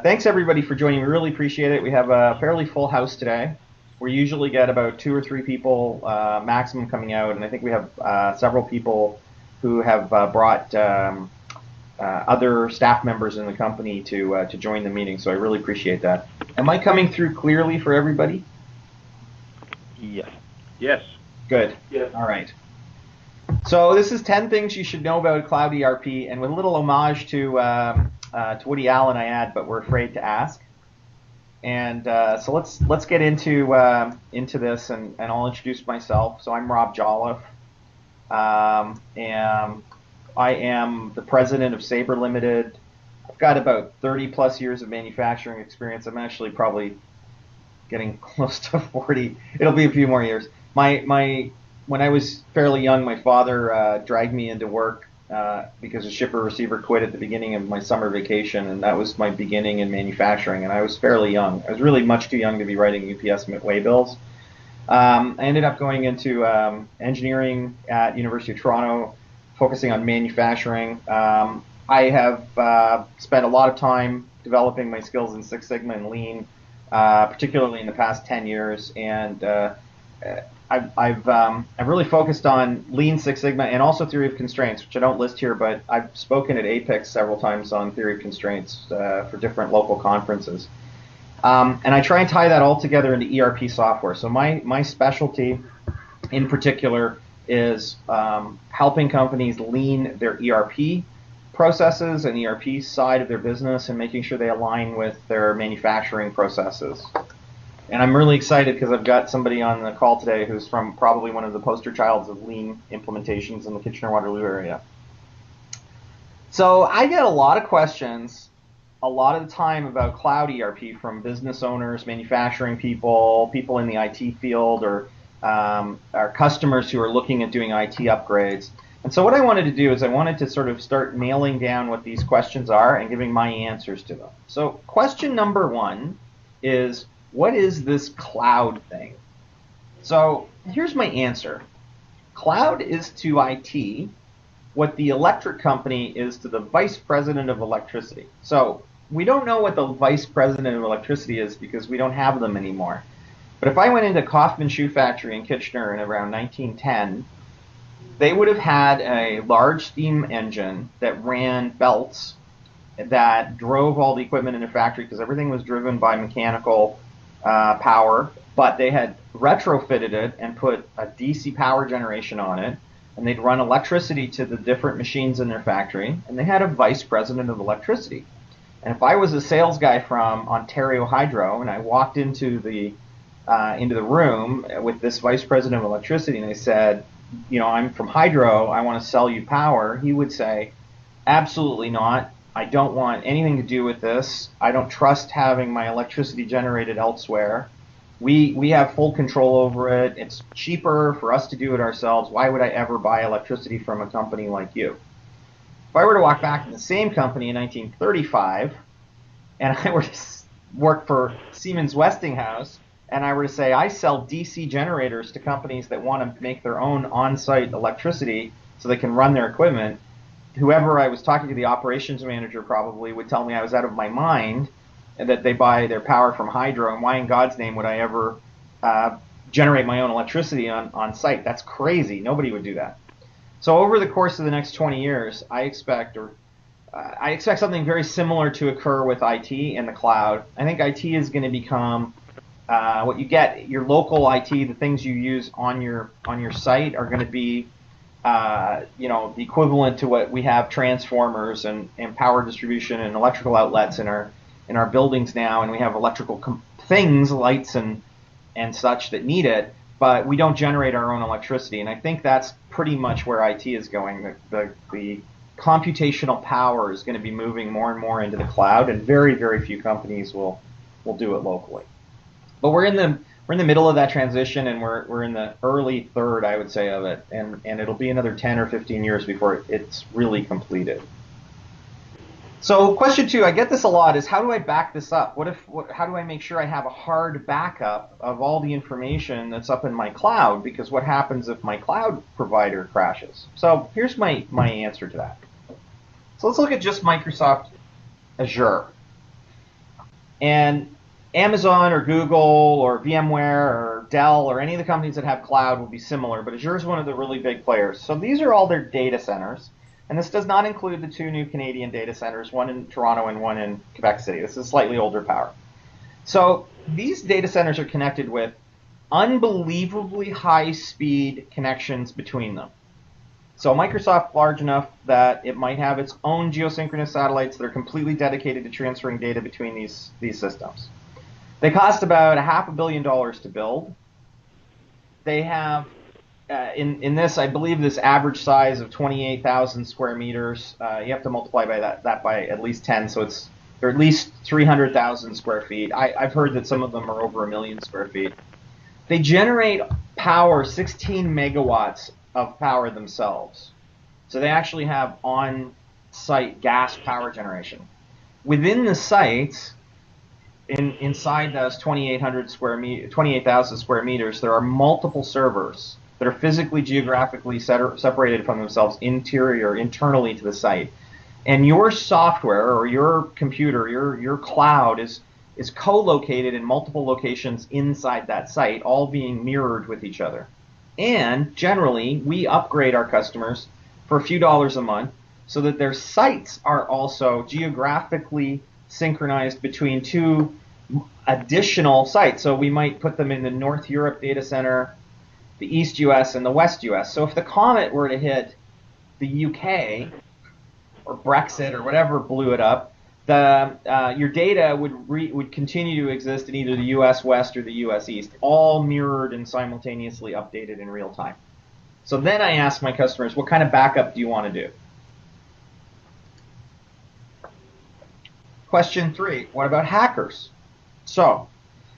Thanks everybody for joining. We really appreciate it. We have a fairly full house today. We usually get about 2 or 3 people maximum coming out, and I think we have several people who have brought other staff members in the company to join the meeting. So I really appreciate that. Am I coming through clearly for everybody? Yes. Yes. Good. Yes. All right. So this is 10 things you should know about Cloud ERP, and with a little homage to Woody Allen I add, but we're afraid to ask. And so let's get into this, and I'll introduce myself. So I'm Rob Jolliffe, and I am the president of Sabre Limited. I've got about 30 plus years of manufacturing experience. I'm actually probably getting close to 40. It'll be a few more years. When I was fairly young, my father dragged me into work because a shipper receiver quit at the beginning of my summer vacation, and that was my beginning in manufacturing. And I was fairly young. I was really much too young to be writing UPS way bills. I ended up going into engineering at University of Toronto, focusing on manufacturing. I have spent a lot of time developing my skills in Six Sigma and Lean, particularly in the past 10 years, and I've really focused on Lean, Six Sigma, and also theory of constraints, which I don't list here, but I've spoken at Apex several times on theory of constraints for different local conferences. And I try and tie that all together into ERP software. So my specialty in particular is helping companies lean their ERP processes and ERP side of their business and making sure they align with their manufacturing processes. And I'm really excited because I've got somebody on the call today who's from probably one of the poster childs of lean implementations in the Kitchener-Waterloo area. So I get a lot of questions a lot of the time about Cloud ERP from business owners, manufacturing people, people in the IT field, or our customers who are looking at doing IT upgrades. And so what I wanted to do is I wanted to sort of start nailing down what these questions are and giving my answers to them. So question number 1 is, what is this cloud thing? So here's my answer. Cloud is to IT what the electric company is to the vice president of electricity. So we don't know what the vice president of electricity is because we don't have them anymore. But if I went into Kaufman Shoe Factory in Kitchener in around 1910, they would have had a large steam engine that ran belts that drove all the equipment in the factory because everything was driven by mechanical power, but they had retrofitted it and put a DC power generation on it, and they'd run electricity to the different machines in their factory, and they had a vice president of electricity. And if I was a sales guy from Ontario Hydro and I walked into the room with this vice president of electricity and I said, you know, I'm from Hydro, I want to sell you power, he would say, absolutely not. I don't want anything to do with this. I don't trust having my electricity generated elsewhere. We have full control over it. It's cheaper for us to do it ourselves. Why would I ever buy electricity from a company like you? If I were to walk back in the same company in 1935 and I were to work for Siemens Westinghouse and I were to say I sell DC generators to companies that want to make their own on-site electricity so they can run their equipment, whoever I was talking to, the operations manager probably would tell me I was out of my mind and that they buy their power from Hydro, and why in God's name would I ever generate my own electricity on site? That's crazy. Nobody would do that. So over the course of the next 20 years, I expect something very similar to occur with IT and the cloud. I think IT is going to become what you get, your local IT, the things you use on your site are going to be the equivalent to what we have transformers and power distribution and electrical outlets in our buildings now, and we have electrical things, lights and such that need it, but we don't generate our own electricity. And I think that's pretty much where IT is going. The computational power is going to be moving more and more into the cloud, and very, very few companies will do it locally. But we're in the middle of that transition, and we're in the early third, I would say, of it, and it'll be another 10 or 15 years before it's really completed. So question 2, I get this a lot, is how do I back this up? How do I make sure I have a hard backup of all the information that's up in my cloud? Because what happens if my cloud provider crashes? So here's my answer to that. So let's look at just Microsoft Azure. And Amazon or Google or VMware or Dell or any of the companies that have cloud will be similar, but Azure is one of the really big players. So these are all their data centers. And this does not include the 2 new Canadian data centers, one in Toronto and one in Quebec City. This is slightly older power. So these data centers are connected with unbelievably high-speed connections between them. So Microsoft large enough that it might have its own geosynchronous satellites that are completely dedicated to transferring data between these systems. They cost about $500 million to build. They have, in this, I believe this average size of 28,000 square meters, you have to multiply by that by at least 10, so they're at least 300,000 square feet. I've heard that some of them are over 1 million square feet. They generate power, 16 megawatts of power themselves. So they actually have on-site gas power generation. Within the sites, inside those 28,000 square meters, there are multiple servers that are physically, geographically separated from themselves internally to the site. And your software or your computer, your cloud is co-located in multiple locations inside that site, all being mirrored with each other. And generally, we upgrade our customers for a few dollars a month so that their sites are also geographically synchronized between 2 additional sites. So we might put them in the North Europe data center, the East US, and the West US. So if the comet were to hit the UK or Brexit or whatever blew it up, your data would continue to exist in either the US West or the US East, all mirrored and simultaneously updated in real time. So then I ask my customers, what kind of backup do you want to do? Question 3, what about hackers? So,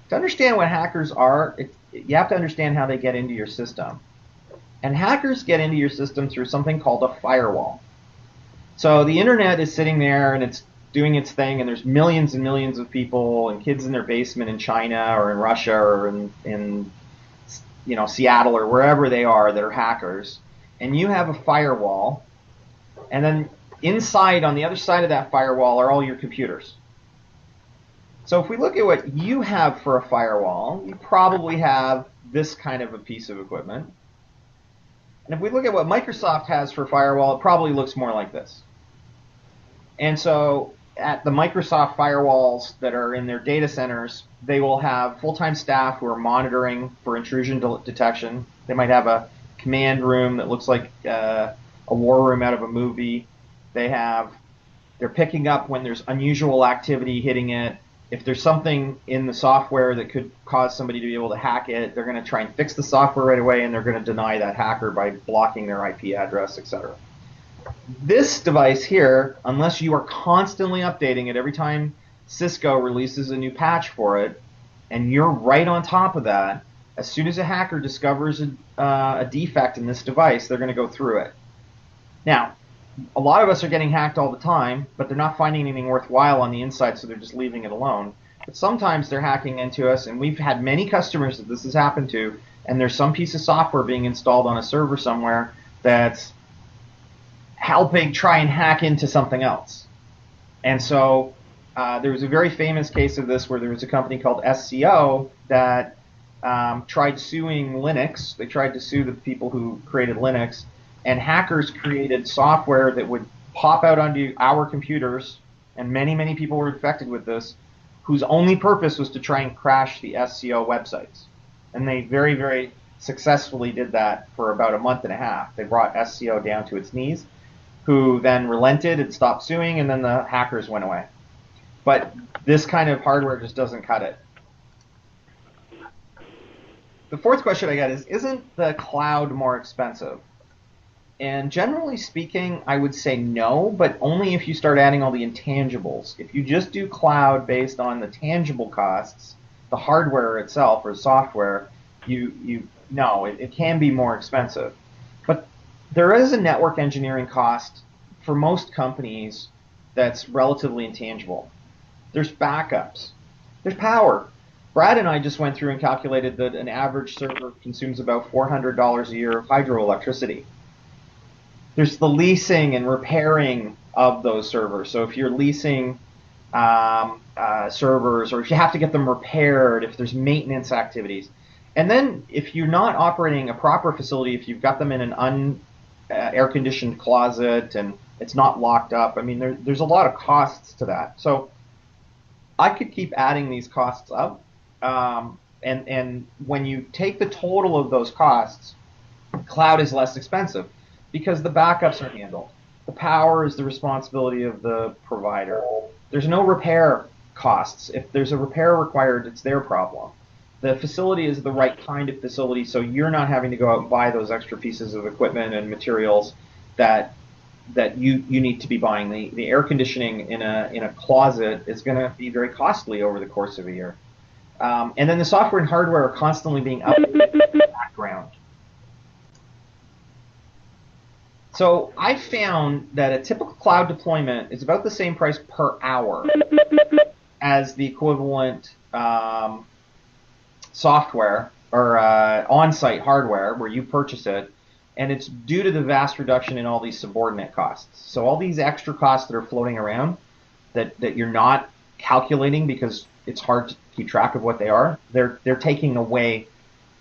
to understand what hackers are, you have to understand how they get into your system. And hackers get into your system through something called a firewall. So the internet is sitting there and it's doing its thing, and there's millions and millions of people and kids in their basement in China or in Russia or in Seattle or wherever they are that are hackers. And you have a firewall, and then inside, on the other side of that firewall, are all your computers. So if we look at what you have for a firewall, you probably have this kind of a piece of equipment. And if we look at what Microsoft has for a firewall, it probably looks more like this. And so at the Microsoft firewalls that are in their data centers, they will have full-time staff who are monitoring for intrusion detection. They might have a command room that looks like a war room out of a movie. They're picking up when there's unusual activity hitting it. If there's something in the software that could cause somebody to be able to hack it, they're going to try and fix the software right away, and they're going to deny that hacker by blocking their IP address, etc. This device here, unless you are constantly updating it every time Cisco releases a new patch for it, and you're right on top of that, as soon as a hacker discovers a defect in this device, they're going to go through it. Now, a lot of us are getting hacked all the time, but they're not finding anything worthwhile on the inside, so they're just leaving it alone. But sometimes they're hacking into us, and we've had many customers that this has happened to, and there's some piece of software being installed on a server somewhere that's helping try and hack into something else. And so there was a very famous case of this where there was a company called SCO that tried suing Linux. They tried to sue the people who created Linux, and hackers created software that would pop out onto our computers, and many, many people were infected with this, whose only purpose was to try and crash the SCO websites. And they very, very successfully did that for about a month and a half. They brought SCO down to its knees, who then relented and stopped suing, and then the hackers went away. But this kind of hardware just doesn't cut it. The fourth question I got is, isn't the cloud more expensive? And generally speaking, I would say no, but only if you start adding all the intangibles. If you just do cloud based on the tangible costs, the hardware itself or software, it can be more expensive. But there is a network engineering cost for most companies that's relatively intangible. There's backups. There's power. Brad and I just went through and calculated that an average server consumes about $400 a year of hydroelectricity. There's the leasing and repairing of those servers. So if you're leasing servers, or if you have to get them repaired, if there's maintenance activities. And then if you're not operating a proper facility, if you've got them in an air-conditioned closet and it's not locked up, I mean, there's a lot of costs to that. So I could keep adding these costs up. And when you take the total of those costs, cloud is less expensive because the backups are handled. The power is the responsibility of the provider. There's no repair costs. If there's a repair required, it's their problem. The facility is the right kind of facility, so you're not having to go out and buy those extra pieces of equipment and materials that you need to be buying. The air conditioning in a closet is going to be very costly over the course of a year. And then the software and hardware are constantly being updated in the background. So I found that a typical cloud deployment is about the same price per hour as the equivalent software or on-site hardware where you purchase it, and it's due to the vast reduction in all these subordinate costs. So all these extra costs that are floating around that you're not calculating because it's hard to keep track of what they are, they're taking away.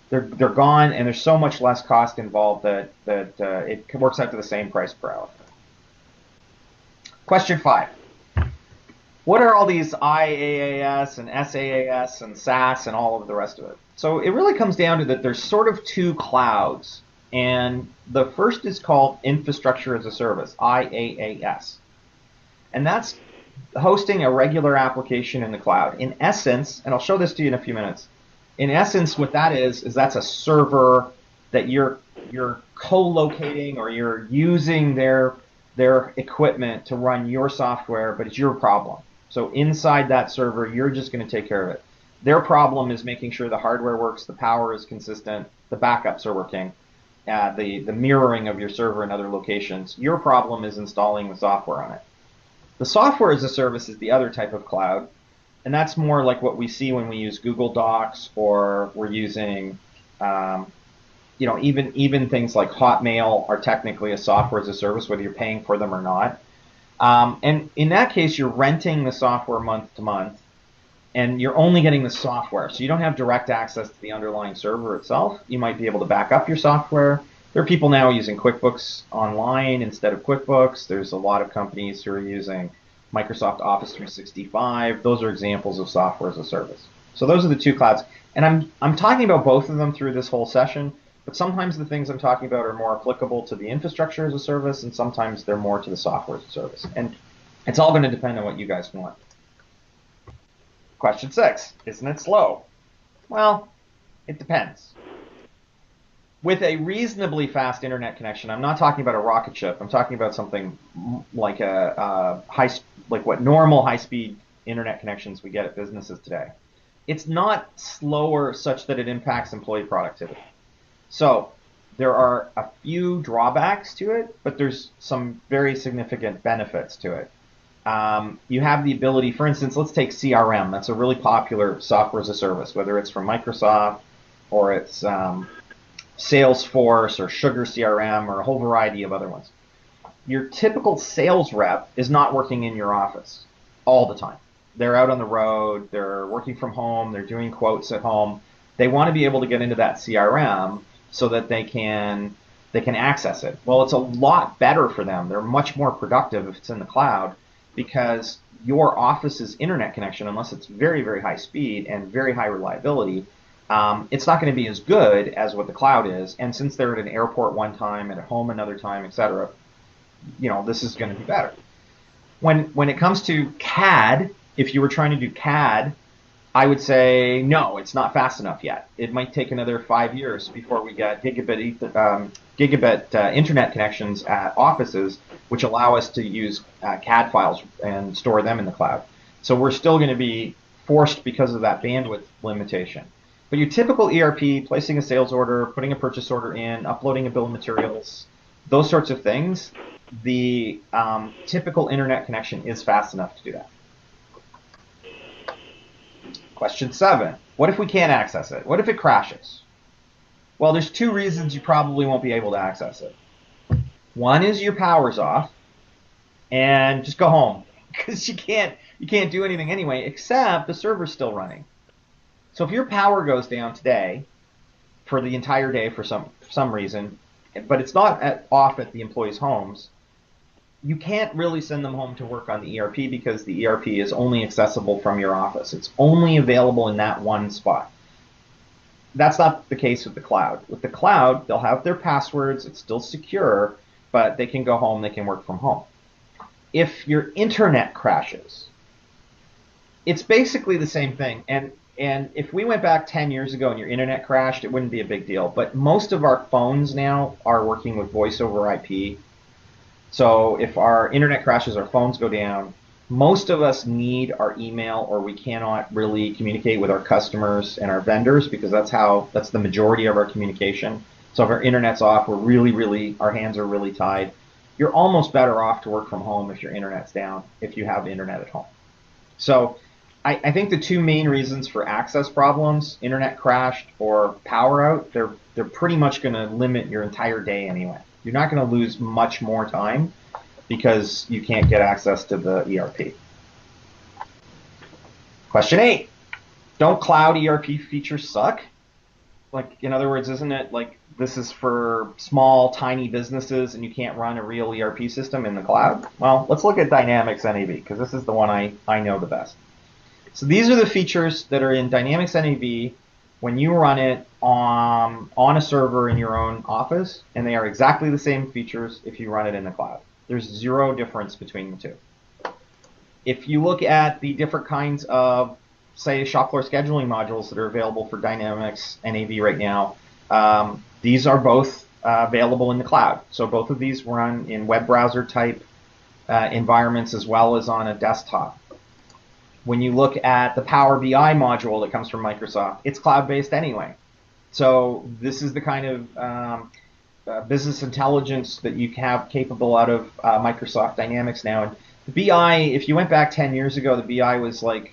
They're gone, and there's so much less cost involved that it works out to the same price per hour. Question 5. What are all these IaaS and SaaS and SaaS and all of the rest of it? So it really comes down to that there's sort of two clouds, and the first is called Infrastructure as a Service, IaaS. And that's hosting a regular application in the cloud. In essence, and I'll show this to you in a few minutes, in essence, what that is that's a server that you're co-locating, or you're using their equipment to run your software, but it's your problem. So inside that server, you're just going to take care of it. Their problem is making sure the hardware works, the power is consistent, the backups are working, the mirroring of your server in other locations. Your problem is installing the software on it. The software as a service is the other type of cloud. And that's more like what we see when we use Google Docs, or we're using, even things like Hotmail are technically a software as a service, whether you're paying for them or not. And in that case, you're renting the software month to month, and you're only getting the software. So you don't have direct access to the underlying server itself. You might be able to back up your software. There are people now using QuickBooks Online instead of QuickBooks. There's a lot of companies who are using Microsoft Office 365. Those are examples of software as a service. So those are the two clouds. And I'm talking about both of them through this whole session, but sometimes the things I'm talking about are more applicable to the infrastructure as a service, and sometimes they're more to the software as a service. And it's all going to depend on what you guys want. Question 6, isn't it slow? Well, it depends. With a reasonably fast internet connection, I'm not talking about a rocket ship. I'm talking about something like what normal high-speed internet connections we get at businesses today. It's not slower such that it impacts employee productivity. So there are a few drawbacks to it, but there's some very significant benefits to it. You have the ability, for instance, let's take CRM. That's a really popular software as a service, whether it's from Microsoft or it's Salesforce or Sugar CRM or a whole variety of other ones. Your typical sales rep is not working in your office all the time. They're out on the road, they're working from home, they're doing quotes at home. They want to be able to get into that CRM so that they can access it. Well, it's a lot better for them. They're much more productive if it's in the cloud, because your office's internet connection, unless it's very, very high speed and very high reliability, it's not going to be as good as what the cloud is. And since they're at an airport one time and at home another time, etc., this is going to be better. When it comes to CAD, if you were trying to do CAD, I would say no, it's not fast enough yet. It might take another 5 years before we get gigabit internet connections at offices, which allow us to use CAD files and store them in the cloud. So we're still going to be forced because of that bandwidth limitation. But your typical ERP, placing a sales order, putting a purchase order in, uploading a bill of materials, those sorts of things, the typical internet connection is fast enough to do that. Question 7, what if we can't access it? What if it crashes? Well, there's 2 reasons you probably won't be able to access it. One is your power's off, and just go home, because you you can't do anything anyway, except the server's still running. So if your power goes down today for the entire day for some reason, but it's not off at the employees' homes, you can't really send them home to work on the ERP because the ERP is only accessible from your office. It's only available in that one spot. That's not the case with the cloud. With the cloud, they'll have their passwords, it's still secure, but they can go home, they can work from home. If your internet crashes, it's basically the same thing. And if we went back 10 years ago and your internet crashed, it wouldn't be a big deal. But most of our phones now are working with voice over IP. So if our internet crashes, our phones go down, most of us need our email, or we cannot really communicate with our customers and our vendors because that's the majority of our communication. So if our internet's off, our hands are really tied. You're almost better off to work from home if your internet's down, if you have internet at home. So I think the two main reasons for access problems, internet crashed or power out, they're pretty much going to limit your entire day anyway. You're not going to lose much more time because you can't get access to the ERP. Question 8. Don't cloud ERP features suck? Like, in other words, isn't it like this is for small, tiny businesses and you can't run a real ERP system in the cloud? Well, let's look at Dynamics NAV because this is the one I know the best. So these are the features that are in Dynamics NAV when you run it on a server in your own office, and they are exactly the same features if you run it in the cloud. There's zero difference between the two. If you look at the different kinds of, say, shop floor scheduling modules that are available for Dynamics NAV right now, these are both available in the cloud. So both of these run in web browser type environments as well as on a desktop. When you look at the Power BI module that comes from Microsoft, it's cloud-based anyway. So this is the kind of business intelligence that you have capable out of Microsoft Dynamics now. And the BI, if you went back 10 years ago, the BI was like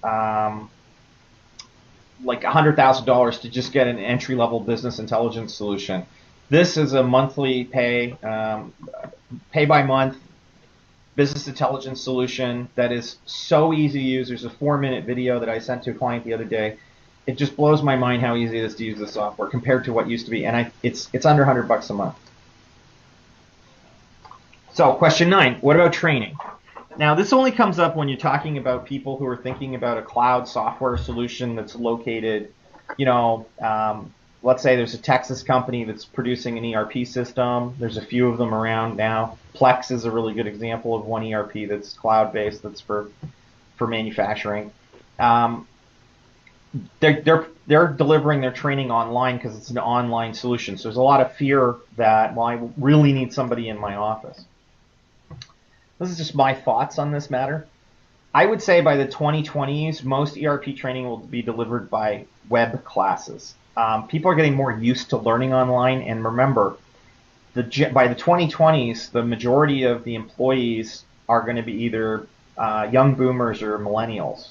$100,000 to just get an entry-level business intelligence solution. This is a monthly pay by month business intelligence solution that is so easy to use. There's a 4-minute video that I sent to a client the other day. It just blows my mind how easy it is to use the software compared to what used to be, and it's under $100 a month. So question 9, what about training? Now this only comes up when you're talking about people who are thinking about a cloud software solution that's located, let's say there's a Texas company that's producing an ERP system. There's a few of them around now. Plex is a really good example of one ERP that's cloud-based, that's for manufacturing. They're delivering their training online because it's an online solution. So there's a lot of fear that, well, I really need somebody in my office. This is just my thoughts on this matter. I would say by the 2020s, most ERP training will be delivered by web classes. People are getting more used to learning online, and remember, by the 2020s, the majority of the employees are going to be either young boomers or millennials.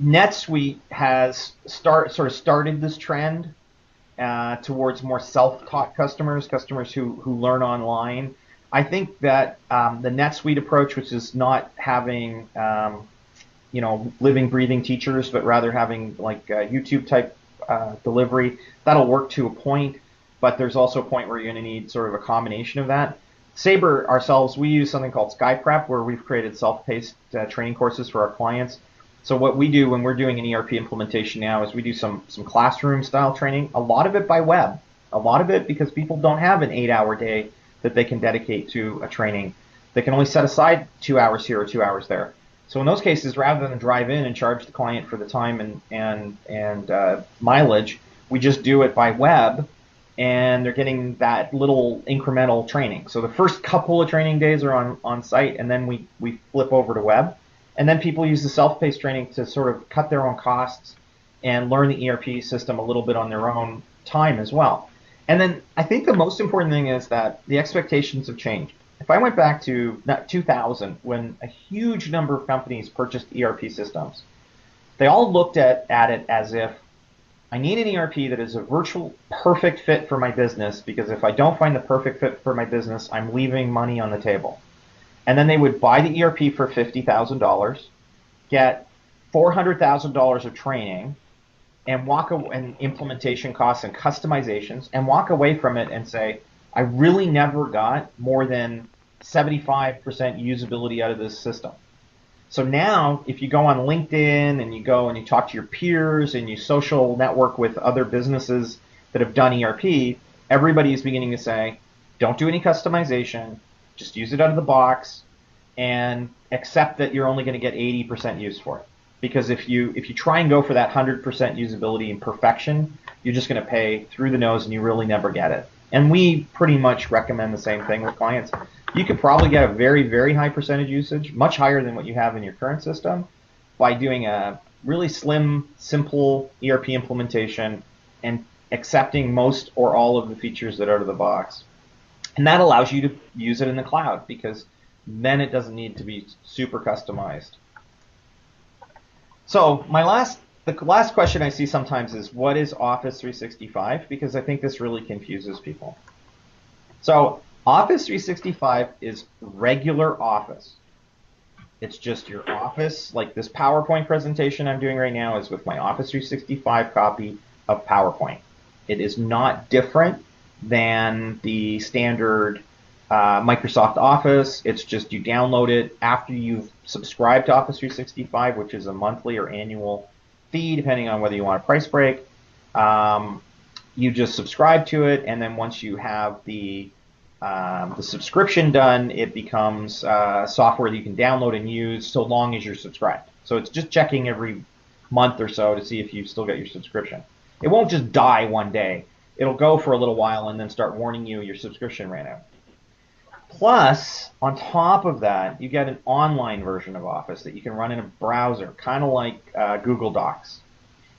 NetSuite has sort of started this trend towards more self-taught customers who learn online. I think that the NetSuite approach, which is not having living, breathing teachers, but rather having like YouTube type delivery, that'll work to a point, but there's also a point where you're going to need sort of a combination of that. Sabre ourselves, we use something called SkyPrep, where we've created self-paced training courses for our clients. So what we do when we're doing an ERP implementation now is we do some classroom style training, a lot of it by web, a lot of it because people don't have an 8-hour day that they can dedicate to a training. They can only set aside 2 hours here or 2 hours there. So in those cases, rather than drive in and charge the client for the time and mileage, we just do it by web, and they're getting that little incremental training. So the first couple of training days are on site, and then we flip over to web. And then people use the self-paced training to sort of cut their own costs and learn the ERP system a little bit on their own time as well. And then I think the most important thing is that the expectations have changed. If I went back to 2000, when a huge number of companies purchased ERP systems, they all looked at it as if I need an ERP that is a virtual perfect fit for my business, because if I don't find the perfect fit for my business, I'm leaving money on the table. and then they would buy the ERP for $50,000, get $400,000 of training, and and implementation costs and customizations, and walk away from it and say, I really never got more than 75% usability out of this system. So now, if you go on LinkedIn and you go and you talk to your peers and you social network with other businesses that have done ERP, everybody is beginning to say, don't do any customization, just use it out of the box, and accept that you're only going to get 80% use for it. Because if you try and go for that 100% usability and perfection, you're just going to pay through the nose and you really never get it. And we pretty much recommend the same thing with clients. You could probably get a very, very high percentage usage, much higher than what you have in your current system, by doing a really slim, simple ERP implementation and accepting most or all of the features that are out of the box. And that allows you to use it in the cloud, because then it doesn't need to be super customized. So the last question I see sometimes is, what is Office 365? Because I think this really confuses people. So Office 365 is regular Office. It's just your Office, like this PowerPoint presentation I'm doing right now is with my Office 365 copy of PowerPoint. It is not different than the standard Microsoft Office. It's just you download it after you've subscribed to Office 365, which is a monthly or annual fee, depending on whether you want a price break. You just subscribe to it, and then once you have the subscription done, it becomes software that you can download and use so long as you're subscribed. So it's just checking every month or so to see if you still get your subscription. It won't just die one day. It'll go for a little while and then start warning you your subscription ran out. Plus, on top of that, you get an online version of Office that you can run in a browser, kind of like Google Docs.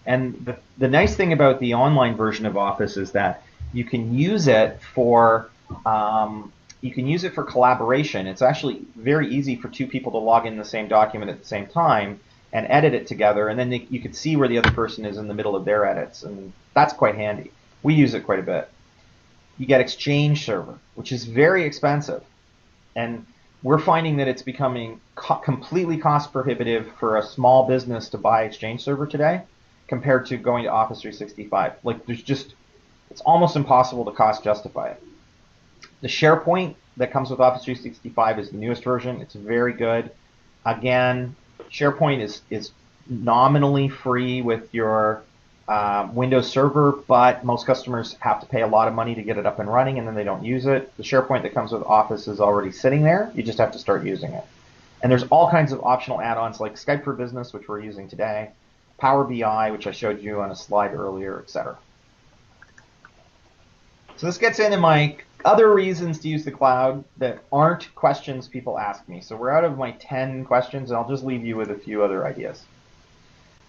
And the nice thing about the online version of Office is that you can use it for collaboration. It's actually very easy for two people to log in the same document at the same time and edit it together, and then you can see where the other person is in the middle of their edits, and that's quite handy. We use it quite a bit. You get Exchange Server, which is very expensive, and we're finding that it's becoming completely cost prohibitive for a small business to buy Exchange Server today compared to going to Office 365. Like, it's almost impossible to cost justify it. The SharePoint that comes with Office 365 is the newest version. It's very good. Again, SharePoint is nominally free with your Windows Server, but most customers have to pay a lot of money to get it up and running, and then they don't use it. The SharePoint that comes with Office is already sitting there. You just have to start using it. And there's all kinds of optional add-ons like Skype for Business, which we're using today, Power BI, which I showed you on a slide earlier, etc. So this gets into my other reasons to use the cloud that aren't questions people ask me. So we're out of my 10 questions, and I'll just leave you with a few other ideas.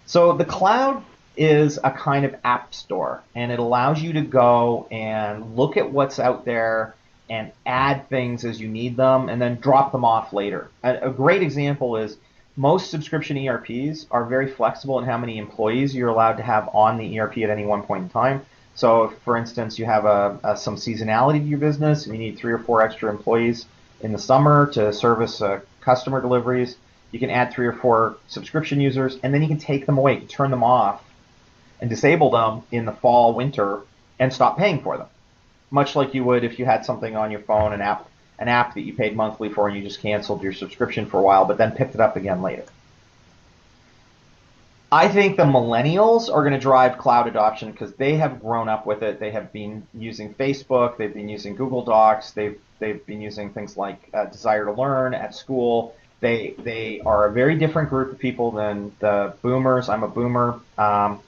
So the cloud is a kind of app store, and it allows you to go and look at what's out there and add things as you need them and then drop them off later. A great example is most subscription ERPs are very flexible in how many employees you're allowed to have on the ERP at any one point in time. So if, for instance, you have some seasonality to your business and you need 3 or 4 extra employees in the summer to service customer deliveries, you can add 3 or 4 subscription users, and then you can take them away, you can turn them off and disable them in the fall, winter, and stop paying for them. Much like you would if you had something on your phone, an app that you paid monthly for and you just canceled your subscription for a while but then picked it up again later. I think the millennials are going to drive cloud adoption because they have grown up with it. They have been using Facebook. They've been using Google Docs. They've been using things like Desire to Learn at school. They are a very different group of people than the boomers. I'm a boomer. I'm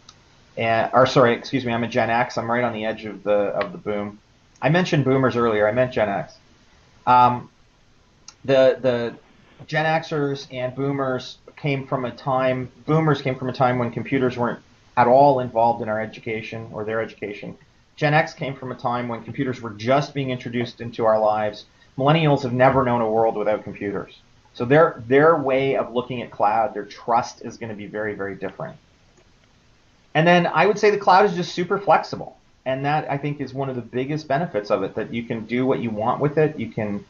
a Gen X. I'm right on the edge of the boom. I mentioned boomers earlier. I meant Gen X. The Gen Xers and boomers came from a time when computers weren't at all involved in our education or their education. Gen X came from a time when computers were just being introduced into our lives. Millennials have never known a world without computers. So their way of looking at cloud, their trust is going to be very, very different. And then I would say the cloud is just super flexible. And that, I think, is one of the biggest benefits of it, that you can do what you want with it. You can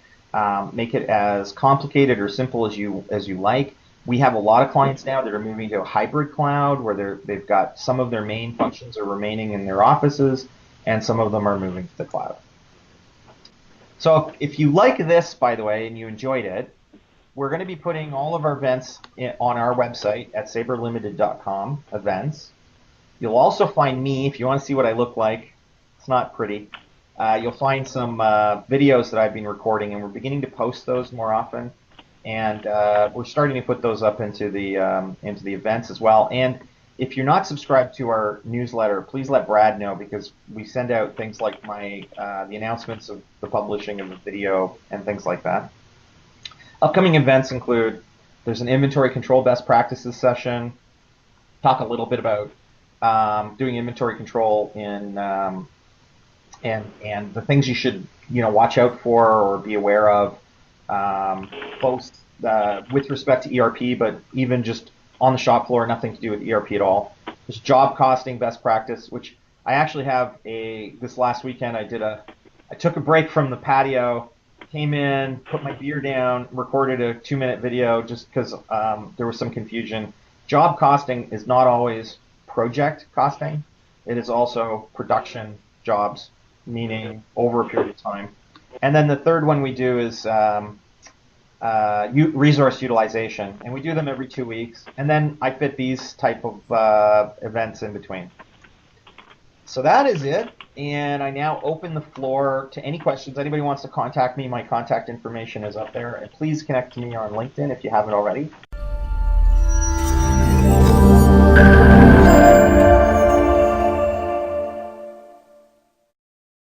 Make it as complicated or simple as you like. We have a lot of clients now that are moving to a hybrid cloud where they've got some of their main functions are remaining in their offices, and some of them are moving to the cloud. So if you like this, by the way, and you enjoyed it, we're going to be putting all of our events on our website at sabrelimited.com, events. You'll also find me, if you want to see what I look like. It's not pretty. You'll find some videos that I've been recording, and we're beginning to post those more often. And we're starting to put those up into the events as well. And if you're not subscribed to our newsletter, please let Brad know, because we send out things like the announcements of the publishing of the video and things like that. Upcoming events include, there's an inventory control best practices session. Talk a little bit about doing inventory control in and the things you should watch out for or be aware of, both with respect to ERP, but even just on the shop floor, nothing to do with ERP at all. There's job costing best practice, which I actually have this last weekend I took a break from the patio, came in, put my beer down, recorded a 2-minute video just because there was some confusion. Job costing is not always project costing. It is also production jobs, meaning over a period of time. And then the third one we do is resource utilization, and we do them every 2 weeks. And then I fit these type of events in between. So that is it, and I now open the floor to any questions. Anybody wants to contact me, my contact information is up there. And please connect to me on LinkedIn if you haven't already.